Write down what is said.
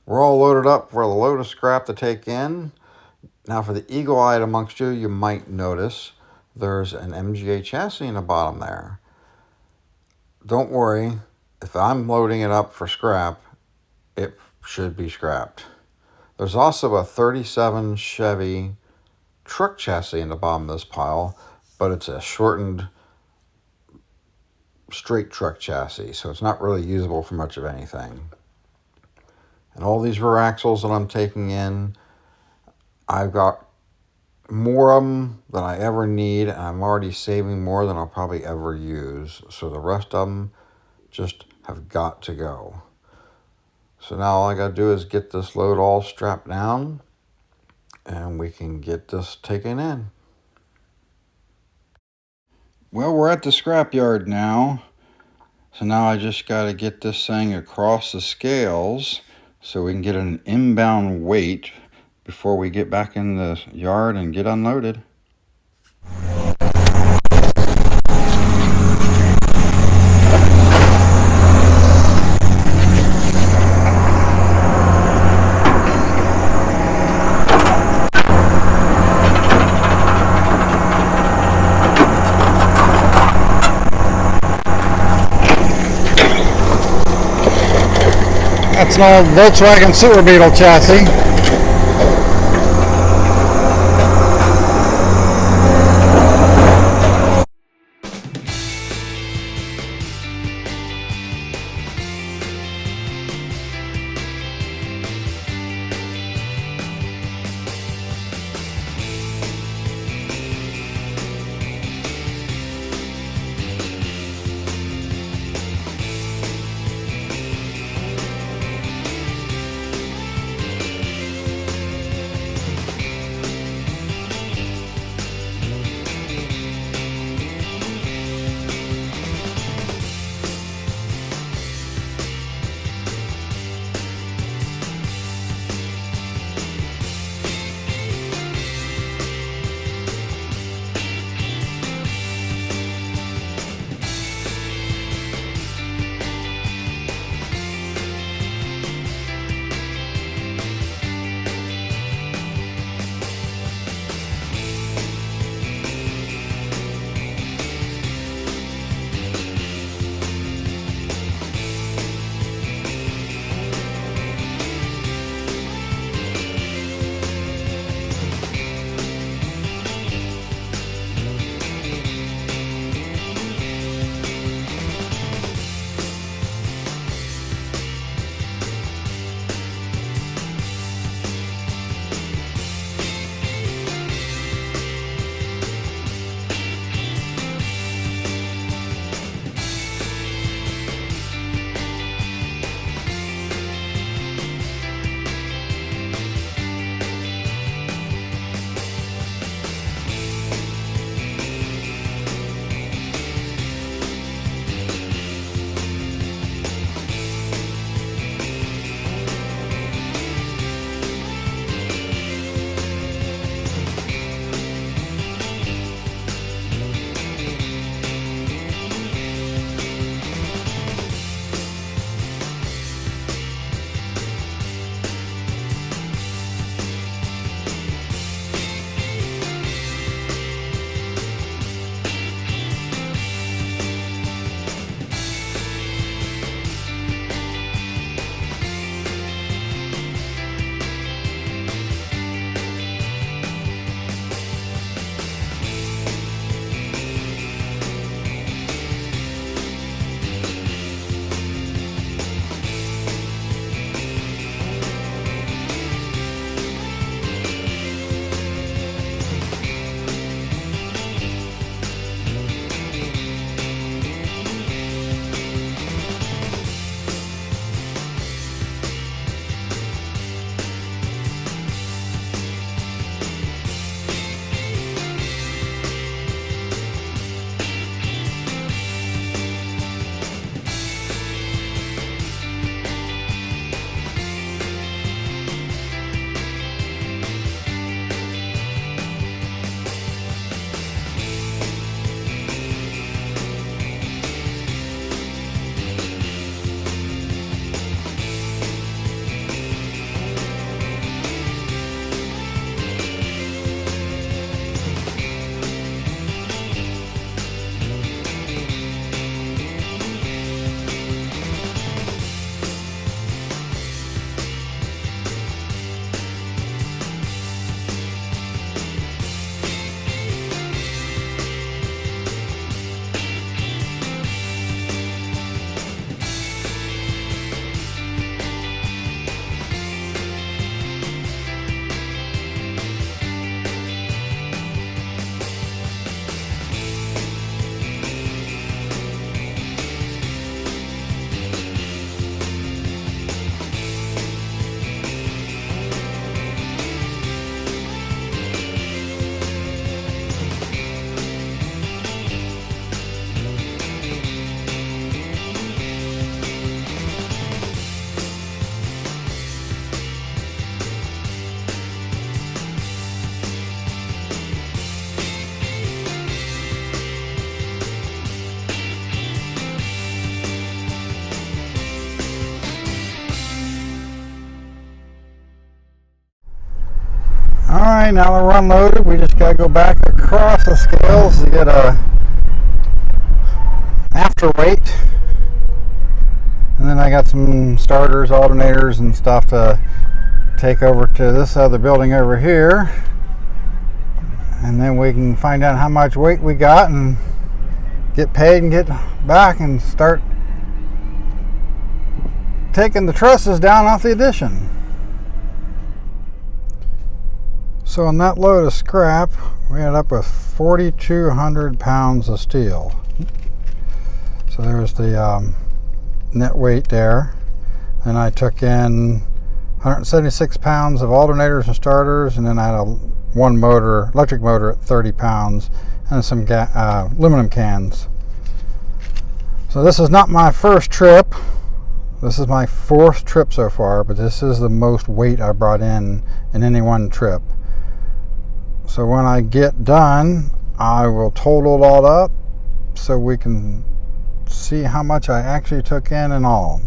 We're all loaded up for the load of scrap to take in. Now for the eagle-eyed amongst you, you might notice there's an MGA chassis in the bottom there. Don't worry, if I'm loading it up for scrap, it should be scrapped. There's also a 37 Chevy truck chassis in the bottom of this pile, but it's a shortened straight truck chassis, so it's not really usable for much of anything. And all these rear axles that I'm taking in, I've got more of them than I ever need, and I'm already saving more than I'll probably ever use. So the rest of them just have got to go. So now all I got to do is get this load all strapped down, and we can get this taken in. Well, we're at the scrapyard now. So now I just got to get this thing across the scales so we can get an inbound weight before we get back in the yard and get unloaded. That's an old Volkswagen Super Beetle chassis. Alright, now that we're unloaded, we just gotta go back across the scales to get a after weight. And then I got some starters, alternators, and stuff to take over to this other building over here. And then we can find out how much weight we got and get paid and get back and start taking the trusses down off the addition. So on that load of scrap, we ended up with 4,200 pounds of steel. So there's the net weight there. Then I took in 176 pounds of alternators and starters, and then I had one motor, electric motor at 30 pounds, and some aluminum cans. So this is not my first trip. This is my fourth trip so far, but this is the most weight I brought in any one trip. So when I get done, I will total it all up so we can see how much I actually took in all.